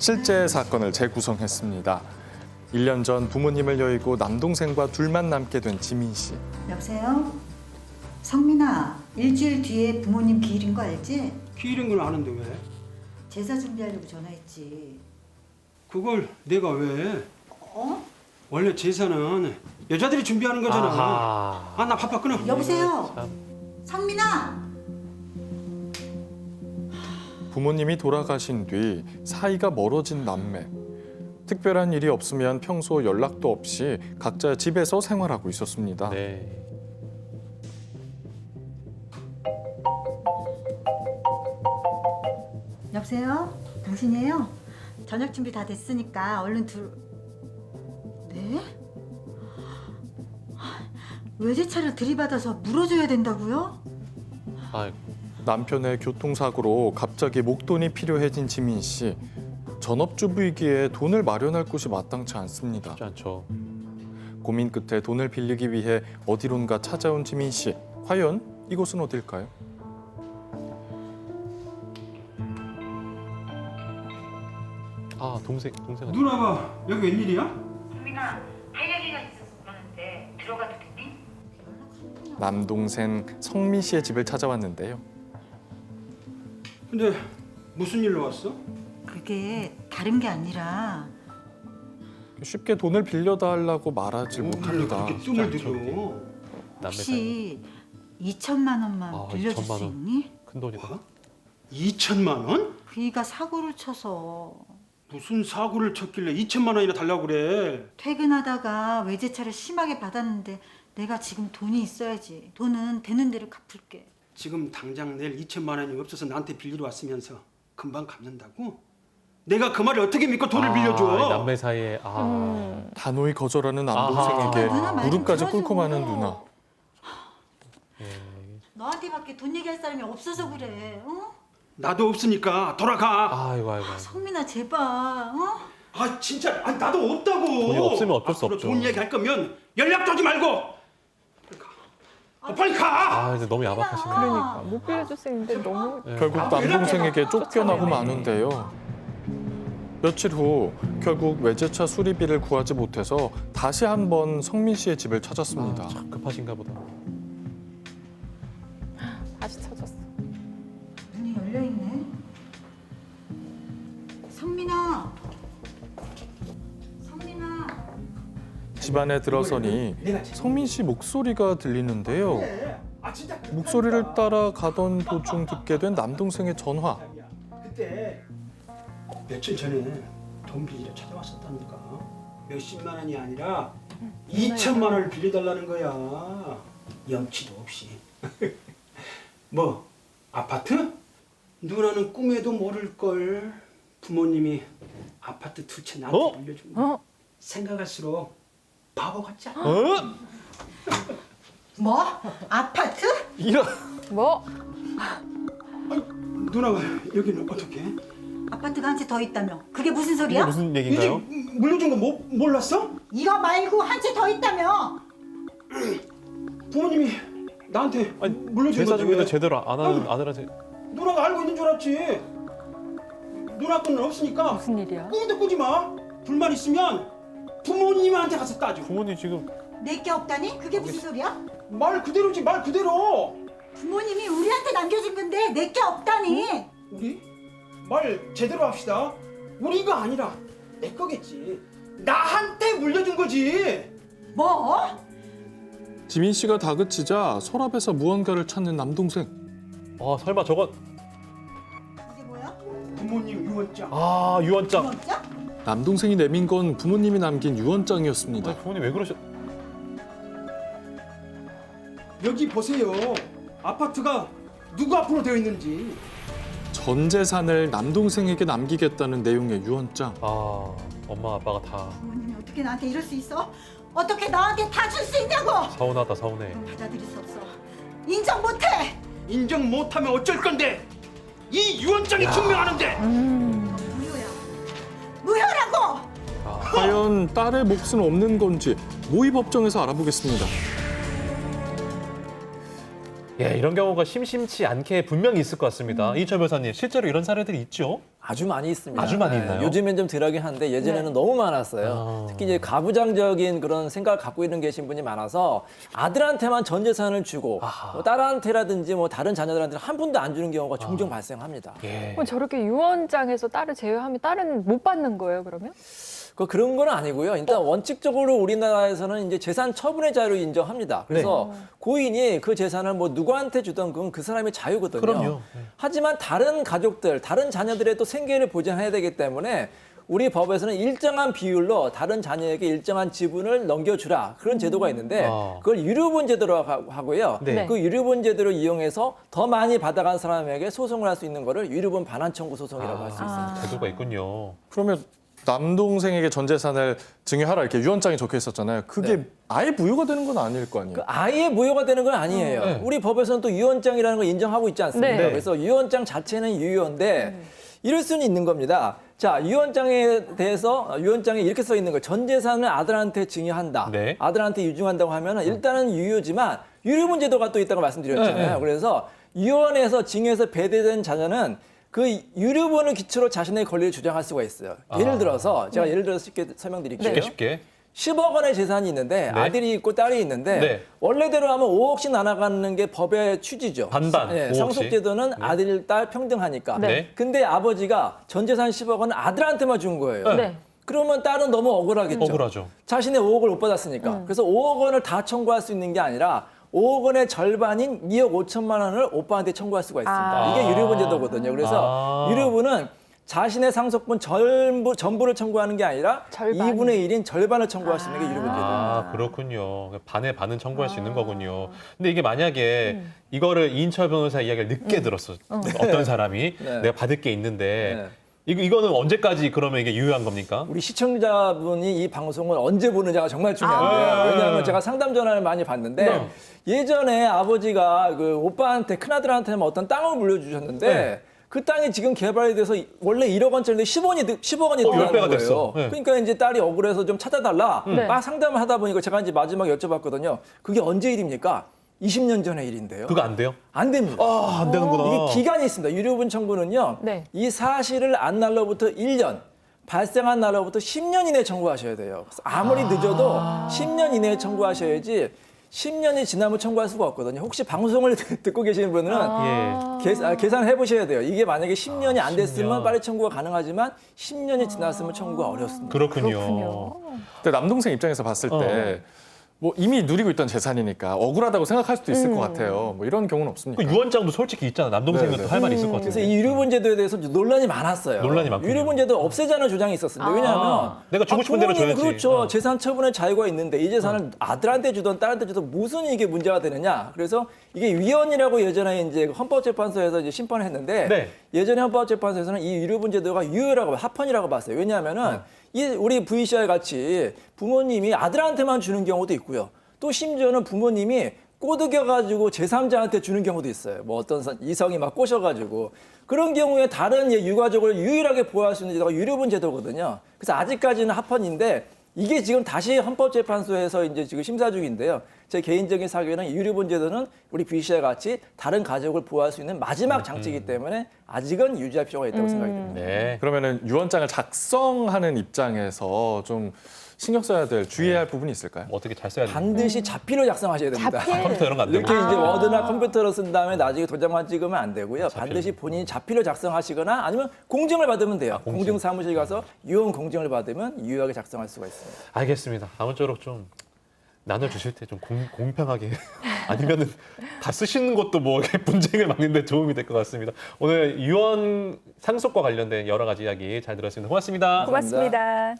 실제 사건을 재구성했습니다. 1년 전 부모님을 여의고 남동생과 둘만 남게 된 지민 씨. 여보세요? 성민아, 일주일 뒤에 부모님 기일인 거 알지? 기일인 건 아는데 왜? 제사 준비하려고 전화했지. 그걸 내가 왜? 어? 원래 제사는 여자들이 준비하는 거잖아. 아하. 아, 나 바빠 끊어. 여보세요? 참. 성민아! 부모님이 돌아가신 뒤 사이가 멀어진 남매. 특별한 일이 없으면 평소 연락도 없이 각자 집에서 생활하고 있었습니다. 네. 여보세요? 당신이에요? 저녁 준비 다 됐으니까 얼른 네? 외제차를 들이받아서 물어줘야 된다고요? 아, 남편의 교통사고로 갑자기 목돈이 필요해진 지민 씨. 전업주부이기에 돈을 마련할 곳이 마땅치 않습니다. 쉽지 않죠. 고민 끝에 돈을 빌리기 위해 어디론가 찾아온 지민 씨. 과연 이곳은 어딜까요? 아, 동생. 누나가 여기 웬일이야? 수민아, 할 얘기가 있어서 그러는데 들어가도 되니? 남동생 성민 씨의 집을 찾아왔는데요. 근데 무슨 일로 왔어? 그게 다른 게 아니라 쉽게 돈을 빌려달라고 말하지 근데 못합니다. 그렇게 뜸을 진짜 들여. 남매 사이. 혹시 2천만 원만 아, 빌려줄 2천만 수 원. 있니? 큰 돈이다. 뭐? 2천만 원? 그이가 사고를 쳐서 무슨 사고를 쳤길래 2천만 원이나 달라고 그래? 퇴근하다가 외제차를 심하게 받았는데 내가 지금 돈이 있어야지. 돈은 되는 대로 갚을게. 지금 당장 내일 2천만 원이 없어서 나한테 빌리러 왔으면서 금방 갚는다고? 내가 그 말을 어떻게 믿고 돈을 빌려줘? 이 남매 사이에 단호히 거절하는 아하. 남동생에게 누나 말좀 무릎까지 들어줘. 꿇고 마는 누나. 예. 너한테밖에 돈 얘기할 사람이 없어서 그래. 어? 나도 없으니까 돌아가. 아이고. 성민아 제발. 어? 아 진짜 나도 없다고. 돈이 없으면 어쩔 수 앞으로 없죠. 돈 얘기할 거면 연락도 하지 말고 빨리 가. 아, 이제 너무 야박하시네. 그러니까 못 빌려줄 수 있는데 너무 예. 결국 남동생에게 쫓겨나고 마는데요. 며칠 후 결국 외제차 수리비를 구하지 못해서 다시 한번 성민 씨의 집을 찾았습니다. 참 급하신가 보다. 다시 찾았어. 문이 열려 있네. 성민아. 성민아. 집 안에 들어서니 성민 씨 목소리가 들리는데요. 아 진짜 목소리를 따라 가던 도중 듣게 된 남동생의 전화. 그때 며칠 전에 돈 빌리러 찾아왔었다니까. 몇십만 원이 아니라 2천만 원을 빌려달라는 거야. 염치도 없이. 뭐 아파트? 누나는 꿈에도 모를 걸. 부모님이 아파트 2채 나한테 어? 빌려준 거. 생각할수록 바보 같지 않아? 뭐? 아파트? 이런. 뭐? 누나가 여기는 어떻게? 아파트가 한 채 더 있다며. 그게 무슨 이게 소리야? 무슨 이제 얘기인가요? 물려준 거 몰랐어? 이거 말고 한 채 더 있다며. 부모님이 나한테 아니, 물려준 제사 거지. 준비도 제대로 안 하는 아들한테. 누나가 알고 있는 줄 알았지. 누나 거는 없으니까 무슨 일이야? 꿈도 꾸지 마. 불만 있으면 부모님한테 가서 따져. 부모님 지금 내게 없다니? 그게 무슨 소리야? 말 그대로지 말 그대로. 부모님이 우리한테 남겨준 건데 내게 없다니. 우리 말 제대로 합시다. 우리가 아니라 내 거겠지. 나한테 물려준 거지. 뭐? 지민 씨가 다그치자 서랍에서 무언가를 찾는 남동생. 설마 저건 이게 뭐야? 부모님 유언장. 유언장. 진짜? 남동생이 내민 건 부모님이 남긴 유언장이었습니다. 부모님 왜 그러셨? 여기 보세요. 아파트가 누구 앞으로 되어 있는지. 전 재산을 남동생에게 남기겠다는 내용의 유언장. 엄마 아빠가 다 부모님이 어떻게 나한테 이럴 수 있어? 어떻게 나한테 다 줄 수 있냐고? 서운하다 서운해. 받아들일 수 없어. 인정 못해. 인정 못하면 어쩔 건데. 이 유언장이 증명하는데. 무효야. 무효라고. 과연 딸의 몫은 없는 건지 모의 법정에서 알아보겠습니다. 예, 이런 경우가 심심치 않게 분명히 있을 것 같습니다. 이철 변호사님, 실제로 이런 사례들이 있죠? 아주 많이 있습니다. 아주 많이 있나요? 요즘엔 좀 덜하긴 한데 예전에는 너무 많았어요. 아. 특히 이제 가부장적인 그런 생각을 갖고 있는 계신 분이 많아서 아들한테만 전 재산을 주고 아하. 뭐 딸한테라든지 뭐 다른 자녀들한테는 한 푼도 안 주는 경우가 종종 발생합니다. 예. 그럼 저렇게 유언장에서 딸을 제외하면 딸은 못 받는 거예요, 그러면? 그런 건 아니고요. 일단 원칙적으로 우리나라에서는 이제 재산 처분의 자유를 인정합니다. 그래서 고인이 그 재산을 뭐 누구한테 주던 그건 그 사람의 자유거든요. 그럼요. 하지만 다른 가족들, 다른 자녀들의 또 생계를 보장해야 되기 때문에 우리 법에서는 일정한 비율로 다른 자녀에게 일정한 지분을 넘겨주라 그런 제도가 있는데 그걸 유류분 제도로 하고요. 네. 그 유류분 제도를 이용해서 더 많이 받아간 사람에게 소송을 할 수 있는 거를 유류분 반환 청구 소송이라고 할 수 있습니다. 제도가 있군요. 그러면 남동생에게 전 재산을 증여하라 이렇게 유언장에 적혀 있었잖아요. 그게 네. 아예 무효가 되는 건 아닐 거 아니에요. 그 아예 무효가 되는 건 아니에요. 네. 우리 법에서는 또 유언장이라는 걸 인정하고 있지 않습니까? 네. 그래서 유언장 자체는 유효인데 이럴 수는 있는 겁니다. 자, 유언장에 대해서 유언장에 이렇게 써 있는 거예요. 전 재산을 아들한테 증여한다. 네. 아들한테 유증한다고 하면 일단은 유효지만 유류분 제도가 또 있다고 말씀드렸잖아요. 네. 그래서 유언에서 증여해서 배대된 자녀는 그 유류분을 기초로 자신의 권리를 주장할 수가 있어요. 예를 들어서 제가 예를 들어서 쉽게 설명드릴게요. 쉽게. 10억 원의 재산이 있는데 네. 아들이 있고 딸이 있는데 네. 원래대로 하면 5억씩 나눠가는 게 법의 취지죠. 반반, 5억씩. 상속제도는 아들, 딸 평등하니까. 네. 근데 아버지가 전 재산 10억 원을 아들한테만 준 거예요. 네. 그러면 딸은 너무 억울하겠죠. 억울하죠. 자신의 5억을 못 받았으니까. 그래서 5억 원을 다 청구할 수 있는 게 아니라 5억 원의 절반인 2억 5천만 원을 오빠한테 청구할 수가 있습니다. 이게 유류분 제도거든요. 그래서 유류분은 자신의 상속분 전부를 청구하는 게 아니라 절반. 2분의 1인 절반을 청구할 수 있는 게 유류분 제도입니다. 아, 그렇군요. 반에 반은 청구할 수 있는 거군요. 근데 이게 만약에 이거를 이인철 변호사 이야기를 늦게 들었어. 어떤 사람이 네. 내가 받을 게 있는데 네. 이거는 언제까지 그러면 이게 유효한 겁니까? 우리 시청자분이 이 방송을 언제 보느냐가 정말 중요한데요. 왜냐하면 제가 상담 전화를 많이 받는데 예전에 아버지가 그 오빠한테 큰아들한테 어떤 땅을 물려주셨는데 그 땅이 지금 개발이 돼서 원래 1억 원짜리인데 10억 원이 들어간 10배가 거예요. 됐어. 네. 그러니까 이제 딸이 억울해서 좀 찾아달라. 네. 막 상담을 하다 보니까 제가 이제 마지막에 여쭤봤거든요. 그게 언제 일입니까? 20년 전의 일인데요. 그거 안 돼요? 안 됩니다. 아, 안 되는구나. 이게 기간이 있습니다. 유류분 청구는요. 네. 이 사실을 안 날로부터 1년, 발생한 날로부터 10년 이내에 청구하셔야 돼요. 그래서 아무리 늦어도 10년 이내에 청구하셔야지 10년이 지나면 청구할 수가 없거든요. 혹시 방송을 듣고 계시는 분은 계산해 보셔야 돼요. 이게 만약에 10년이 안 됐으면 10년. 빨리 청구가 가능하지만 10년이 지났으면 청구가 어렵습니다. 그렇군요. 근데 남동생 입장에서 봤을 때 뭐 이미 누리고 있던 재산이니까 억울하다고 생각할 수도 있을 것 같아요. 뭐 이런 경우는 없습니까? 그 유언장도 솔직히 있잖아. 남동생은 네, 또 할 말이 있을 것 그래서 같은데. 이 유류분 제도에 대해서 논란이 많았어요. 논란이 많군요. 유류분 제도 없애자는 주장이 있었습니다. 왜냐하면 내가 주고 싶은 대로 부모님은 줘야지. 그렇죠. 재산 처분의 자유가 있는데 이 재산을 아들한테 주던 딸한테 주던 무슨 이게 문제가 되느냐. 그래서 이게 위헌이라고 예전에 이제 헌법재판소에서 이제 심판을 했는데 네. 예전에 헌법재판소에서는 이 유류분 제도가 유효라고 합헌이라고 봤어요. 왜냐하면은 이 우리 VCR 같이 부모님이 아들한테만 주는 경우도 있고요. 또 심지어는 부모님이 꼬드겨가지고 제3자한테 주는 경우도 있어요. 뭐 어떤 이성이 막 꼬셔가지고 그런 경우에 다른 유가족을 유일하게 보호할 수 있는 제도가 유류분 제도거든요. 그래서 아직까지는 합헌인데 이게 지금 다시 헌법재판소에서 이제 지금 심사 중인데요. 제 개인적인 사견은 유류분 제도는 우리 VCR 같이 다른 가족을 보호할 수 있는 마지막 장치이기 때문에 아직은 유지할 필요가 있다고 생각이 듭니다. 네. 그러면은 유언장을 작성하는 입장에서 좀 신경 써야 될 주의해야 할 부분이 있을까요? 어떻게 잘 써야 되나? 반드시 자필로 작성하셔야 됩니다. 자필. 컴퓨터 이런 거 안 되고. 이렇게 이제 워드나 컴퓨터로 쓴 다음에 나중에 도장만 찍으면 안 되고요. 반드시 본인이 자필로 작성하시거나 아니면 공증을 받으면 돼요. 공증 사무실 가서 유언 공증을 받으면 유효하게 작성할 수가 있습니다. 알겠습니다. 아무쪼록 좀 나눠주실 때 좀 공평하게 아니면은 다 쓰시는 것도 뭐 이렇게 분쟁을 막는데 도움이 될 것 같습니다. 오늘 유언 상속과 관련된 여러 가지 이야기 잘 들었습니다. 고맙습니다. 고맙습니다.